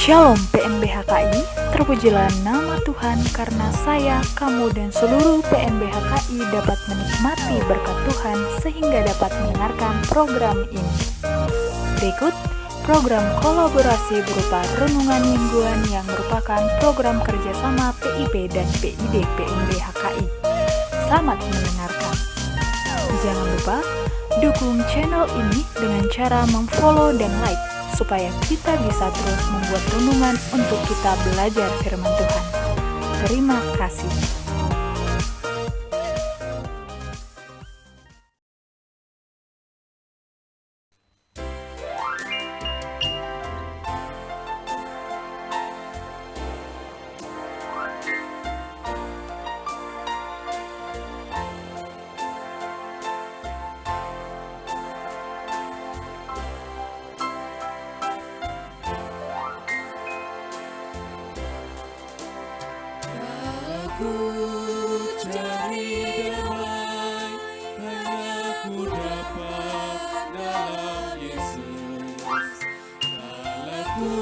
Shalom PNBHKI, terpujilah nama Tuhan karena saya, kamu, dan seluruh PNBHKI dapat menikmati berkat Tuhan sehingga dapat mendengarkan program ini. Berikut program kolaborasi berupa renungan mingguan yang merupakan program kerjasama PIP dan PID PNBHKI. Selamat mendengarkan. Jangan lupa dukung channel ini dengan cara memfollow dan like, supaya kita bisa terus membuat renungan untuk kita belajar firman Tuhan. Terima kasih. Ku cari damai, hanya ku dapat dalam Yesus. Kala ku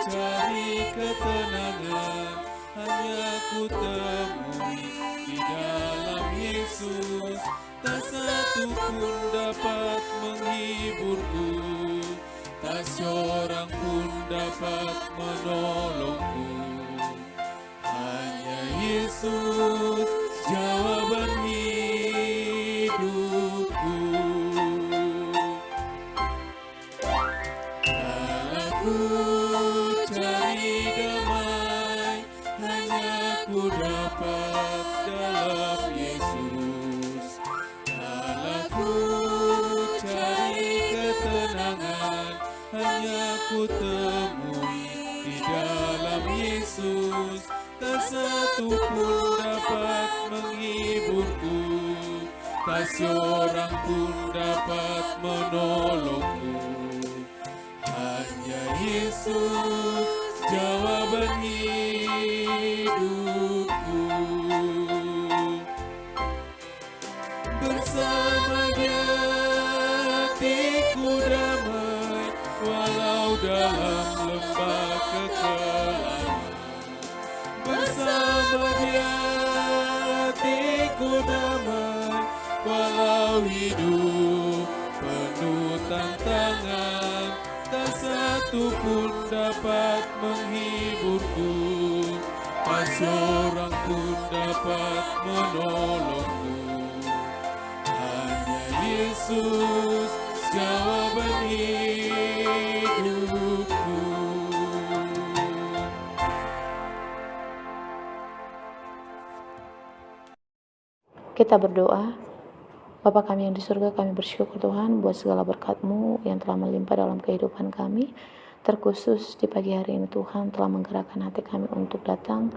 cari ketenangan, hanya ku temui di dalam Yesus. Tak satu pun dapat menghiburku, tak seorang pun dapat menolongku. Yesus, jawaban hidupku. Kala ku cari damai, hanya ku dapat dalam Yesus. Kala ku cari ketenangan, hanya ku temui di dalam Yesus. Tak satu pun dapat menghiburku, tak seorang pun dapat menolongku. Hanya Yesus, jawaban hidupku. Bersamanya hatiku damai, walau dalam lembah kekelaman. Bersama Dia hatiku damai, walau hidup penuh tantangan. Tak satu pun dapat menghiburku, tak seorang pun dapat menolongku. Hanya Yesus, jawaban hidupku. Kita berdoa. Bapa kami yang di surga, kami bersyukur Tuhan buat segala berkat-Mu yang telah melimpah dalam kehidupan kami. Terkhusus di pagi hari ini Tuhan telah menggerakkan hati kami untuk datang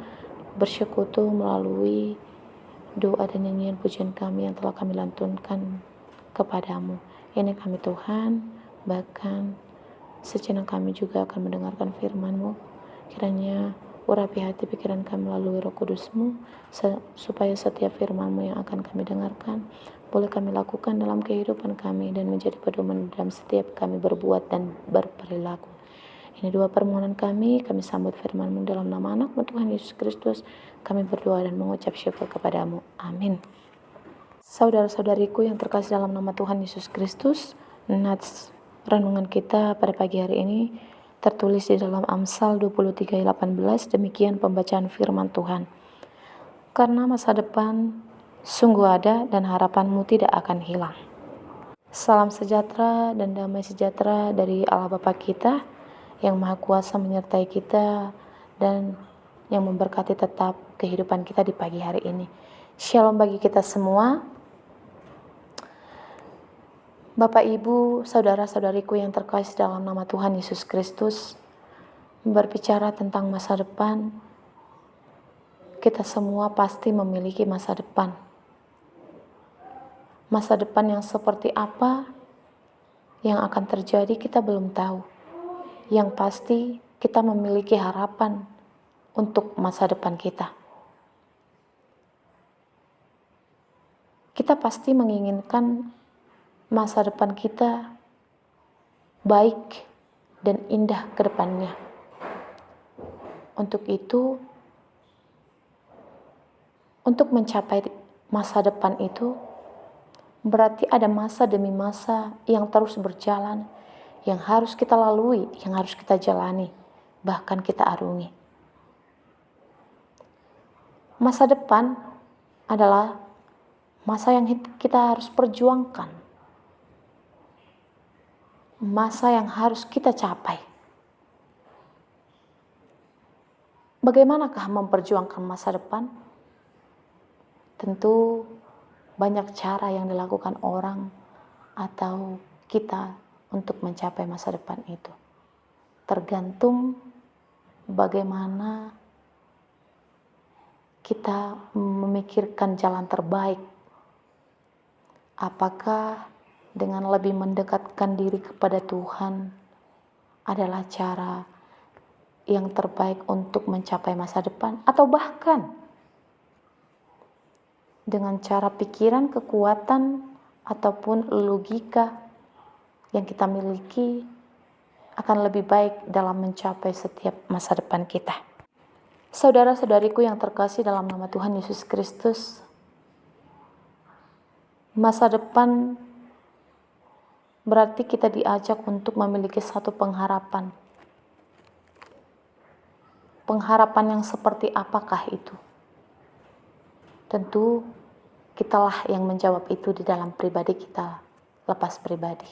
bersekutu melalui doa dan nyanyian pujian kami yang telah kami lantunkan kepadamu. Ini kami Tuhan, bahkan sejenak kami juga akan mendengarkan firman-Mu. Kiranya urapi hati pikiran kami melalui Roh Kudus-Mu, supaya setiap firman-Mu yang akan kami dengarkan boleh kami lakukan dalam kehidupan kami dan menjadi pedoman dalam setiap kami berbuat dan berperilaku. Ini dua permohonan kami sambut firman-Mu dalam nama anak-Mu Tuhan Yesus Kristus. Kami berdoa dan mengucap syukur kepadamu. Amin. Saudara-saudariku yang terkasih dalam nama Tuhan Yesus Kristus, nats renungan kita pada pagi hari ini tertulis di dalam Amsal 23:18. Demikian pembacaan firman Tuhan. Karena masa depan sungguh ada dan harapanmu tidak akan hilang. Salam sejahtera dan damai sejahtera dari Allah Bapa kita yang Maha Kuasa menyertai kita dan yang memberkati tetap kehidupan kita di pagi hari ini. Shalom bagi kita semua. Bapak, Ibu, saudara-saudariku yang terkasih dalam nama Tuhan Yesus Kristus, berbicara tentang masa depan, kita semua pasti memiliki masa depan. Masa depan yang seperti apa yang akan terjadi kita belum tahu. Yang pasti kita memiliki harapan untuk masa depan kita. Kita pasti menginginkan masa depan kita baik dan indah ke depannya. Untuk itu, untuk mencapai masa depan itu, berarti ada masa demi masa yang terus berjalan, yang harus kita lalui, yang harus kita jalani, bahkan kita arungi. Masa depan adalah masa yang kita harus perjuangkan, masa yang harus kita capai. Bagaimanakah memperjuangkan masa depan? Tentu banyak cara yang dilakukan orang atau kita untuk mencapai masa depan itu. Tergantung bagaimana kita memikirkan jalan terbaik. Apakah dengan lebih mendekatkan diri kepada Tuhan adalah cara yang terbaik untuk mencapai masa depan, atau bahkan dengan cara pikiran, kekuatan, ataupun logika yang kita miliki akan lebih baik dalam mencapai setiap masa depan kita. Saudara-saudariku yang terkasih dalam nama Tuhan Yesus Kristus, masa depan berarti kita diajak untuk memiliki satu pengharapan. Pengharapan yang seperti apakah itu? Tentu kitalah yang menjawab itu di dalam pribadi kita, lepas pribadi.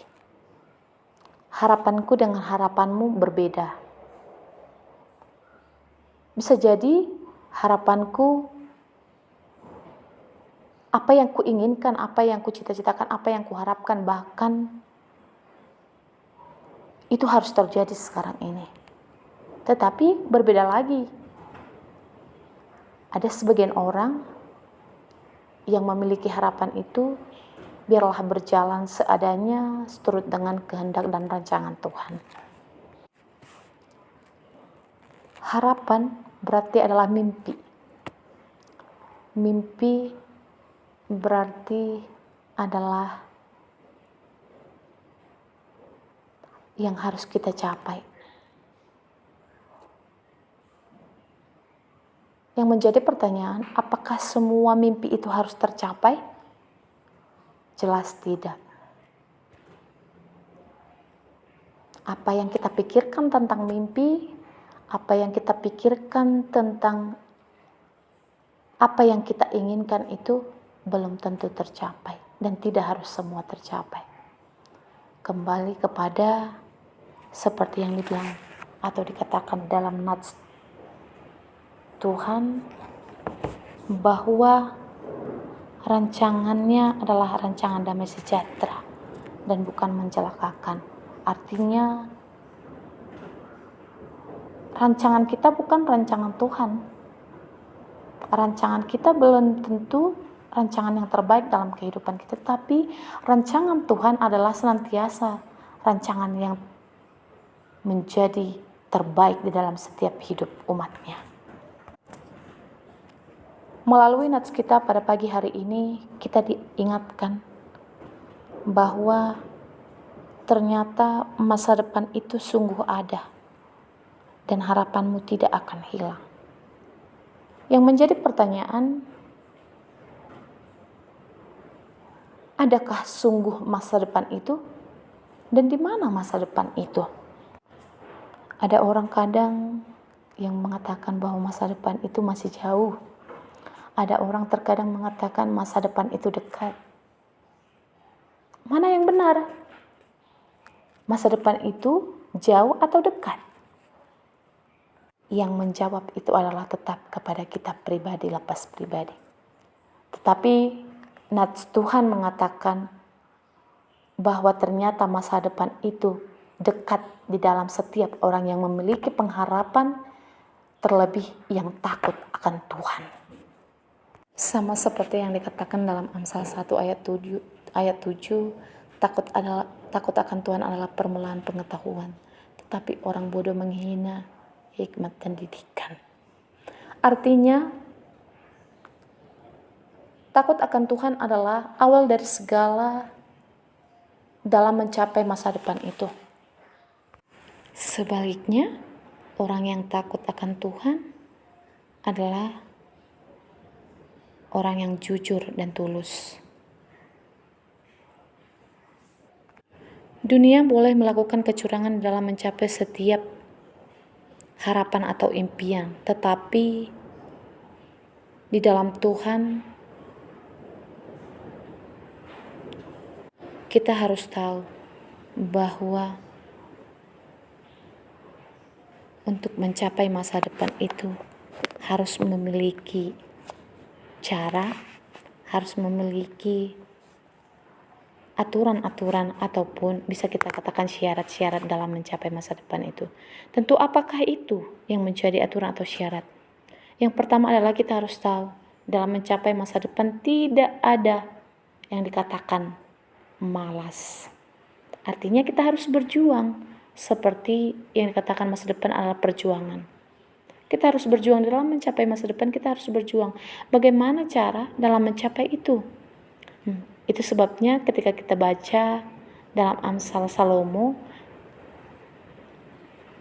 Harapanku dengan harapanmu berbeda. Bisa jadi harapanku, apa yang kuinginkan, apa yang kucita-citakan, apa yang kuharapkan, bahkan itu harus terjadi sekarang ini. Tetapi berbeda lagi. Ada sebagian orang yang memiliki harapan itu, biarlah berjalan seadanya seturut dengan kehendak dan rancangan Tuhan. Harapan berarti adalah mimpi. Mimpi berarti adalah yang harus kita capai. Yang menjadi pertanyaan, apakah semua mimpi itu harus tercapai? Jelas tidak. Apa yang kita pikirkan tentang mimpi, apa yang kita pikirkan tentang apa yang kita inginkan itu belum tentu tercapai, dan tidak harus semua tercapai. Kembali kepada seperti yang dibilang atau dikatakan dalam nats Tuhan, bahwa rancangannya adalah rancangan damai sejahtera dan bukan mencelakakan. Artinya rancangan kita bukan rancangan Tuhan. Rancangan kita belum tentu rancangan yang terbaik dalam kehidupan kita, tapi rancangan Tuhan adalah senantiasa rancangan yang menjadi terbaik di dalam setiap hidup umatnya. Melalui nats kita pada pagi hari ini, kita diingatkan bahwa ternyata masa depan itu sungguh ada dan harapanmu tidak akan hilang. Yang menjadi pertanyaan, adakah sungguh masa depan itu? Dan di mana masa depan itu? Ada orang kadang yang mengatakan bahwa masa depan itu masih jauh. Ada orang terkadang mengatakan masa depan itu dekat. Mana yang benar? Masa depan itu jauh atau dekat? Yang menjawab itu adalah tetap kepada kita pribadi, lepas pribadi. Tetapi nats Tuhan mengatakan bahwa ternyata masa depan itu dekat di dalam setiap orang yang memiliki pengharapan, terlebih yang takut akan Tuhan. Sama seperti yang dikatakan dalam Amsal 1 ayat 7, takut akan Tuhan adalah permulaan pengetahuan, tetapi orang bodoh menghina hikmat dan didikan. Artinya, takut akan Tuhan adalah awal dari segala dalam mencapai masa depan itu. Sebaliknya, Orang yang takut akan Tuhan adalah orang yang jujur dan tulus. Dunia boleh melakukan kecurangan dalam mencapai setiap harapan atau impian, tetapi di dalam Tuhan kita harus tahu bahwa untuk mencapai masa depan itu harus memiliki cara, harus memiliki aturan-aturan ataupun bisa kita katakan syarat-syarat dalam mencapai masa depan itu. Tentu apakah itu yang menjadi aturan atau syarat? Yang pertama adalah kita harus tahu dalam mencapai masa depan tidak ada yang dikatakan malas. Artinya kita harus berjuang seperti yang dikatakan masa depan adalah perjuangan. Kita harus berjuang dalam mencapai masa depan, kita harus berjuang. Bagaimana cara dalam mencapai itu? Itu sebabnya ketika kita baca dalam Amsal Salomo,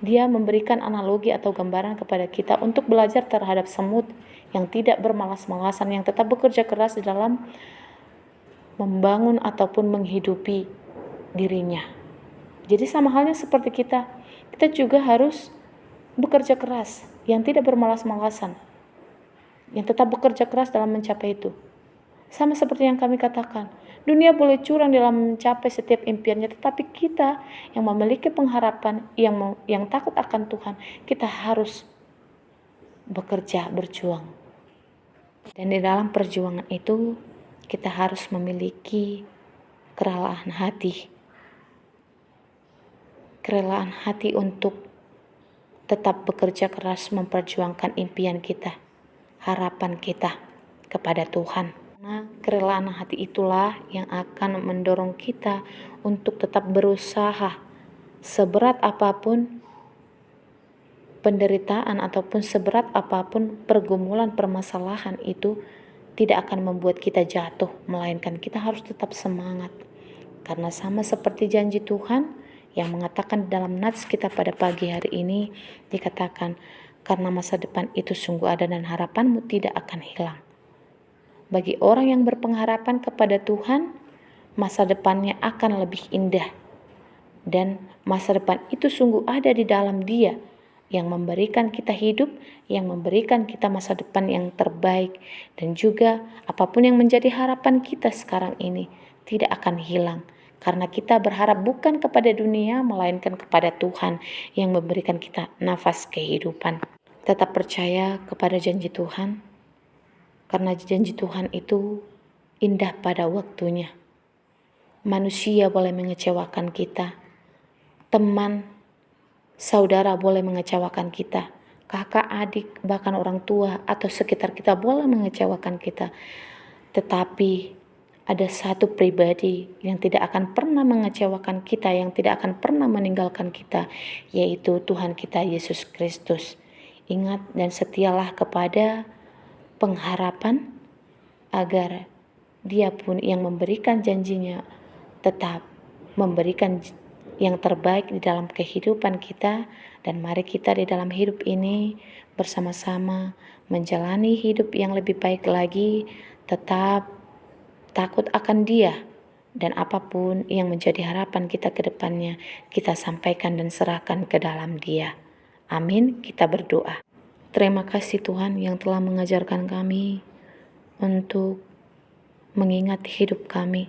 dia memberikan analogi atau gambaran kepada kita untuk belajar terhadap semut yang tidak bermalas-malasan, yang tetap bekerja keras di dalam membangun ataupun menghidupi dirinya. Jadi sama halnya seperti kita juga harus bekerja keras, yang tidak bermalas-malasan, yang tetap bekerja keras dalam mencapai itu. Sama seperti yang kami katakan, dunia boleh curang dalam mencapai setiap impiannya, tetapi kita yang memiliki pengharapan, yang takut akan Tuhan, kita harus bekerja, berjuang. Dan di dalam perjuangan itu, kita harus memiliki kerelaan hati. Kerelaan hati untuk tetap bekerja keras memperjuangkan impian kita, harapan kita kepada Tuhan. Nah, kerelaan hati itulah yang akan mendorong kita untuk tetap berusaha seberat apapun penderitaan ataupun seberat apapun pergumulan permasalahan itu tidak akan membuat kita jatuh, melainkan kita harus tetap semangat. Karena sama seperti janji Tuhan yang mengatakan dalam nats kita pada pagi hari ini, dikatakan, karena masa depan itu sungguh ada dan harapanmu tidak akan hilang. Bagi orang yang berpengharapan kepada Tuhan, masa depannya akan lebih indah. Dan masa depan itu sungguh ada di dalam Dia yang memberikan kita hidup, yang memberikan kita masa depan yang terbaik. Dan juga apapun yang menjadi harapan kita sekarang ini tidak akan hilang. Karena kita berharap bukan kepada dunia, melainkan kepada Tuhan yang memberikan kita nafas kehidupan. Tetap percaya kepada janji Tuhan. Karena janji Tuhan itu indah pada waktunya. Manusia boleh mengecewakan kita. Teman, saudara boleh mengecewakan kita. Kakak, adik, bahkan orang tua atau sekitar kita boleh mengecewakan kita. Tetapi ada satu pribadi yang tidak akan pernah mengecewakan kita, yang tidak akan pernah meninggalkan kita, yaitu Tuhan kita Yesus Kristus. Ingat dan setialah kepada pengharapan agar Dia pun yang memberikan janjinya tetap memberikan yang terbaik di dalam kehidupan kita. Dan mari kita di dalam hidup ini bersama-sama menjalani hidup yang lebih baik lagi, tetap takut akan Dia, dan apapun yang menjadi harapan kita ke depannya kita sampaikan dan serahkan ke dalam Dia. Amin. Kita berdoa. Terima kasih Tuhan yang telah mengajarkan kami untuk mengingat hidup kami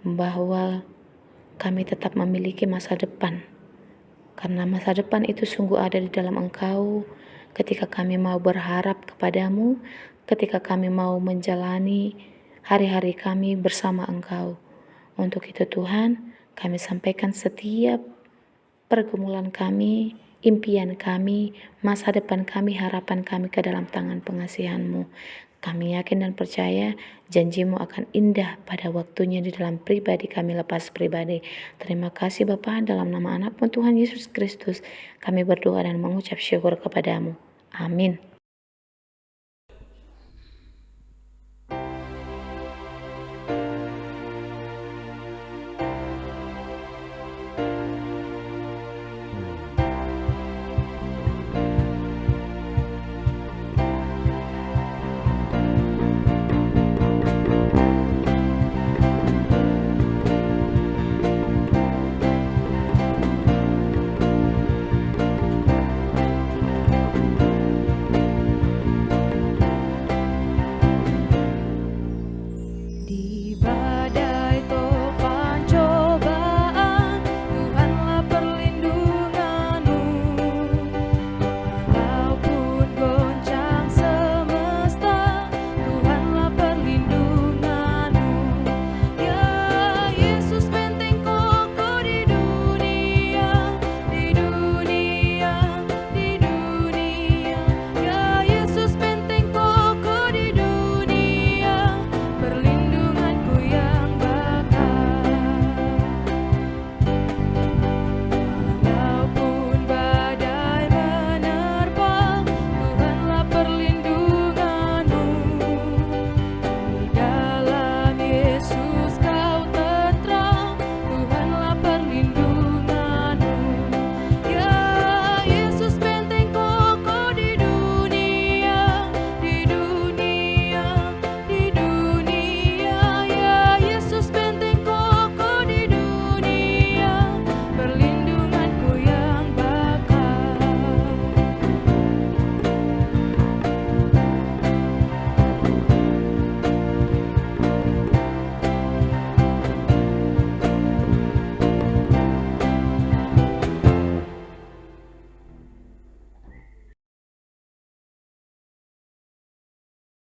bahwa kami tetap memiliki masa depan. Karena masa depan itu sungguh ada di dalam Engkau ketika kami mau berharap kepadamu, ketika kami mau menjalani hari-hari kami bersama Engkau. Untuk itu Tuhan, kami sampaikan setiap pergumulan kami, impian kami, masa depan kami, harapan kami ke dalam tangan pengasihan-Mu. Kami yakin dan percaya janji-Mu akan indah pada waktunya di dalam pribadi kami lepas pribadi. Terima kasih Bapa, dalam nama anak-Mu Tuhan Yesus Kristus, kami berdoa dan mengucap syukur kepadamu. Amin.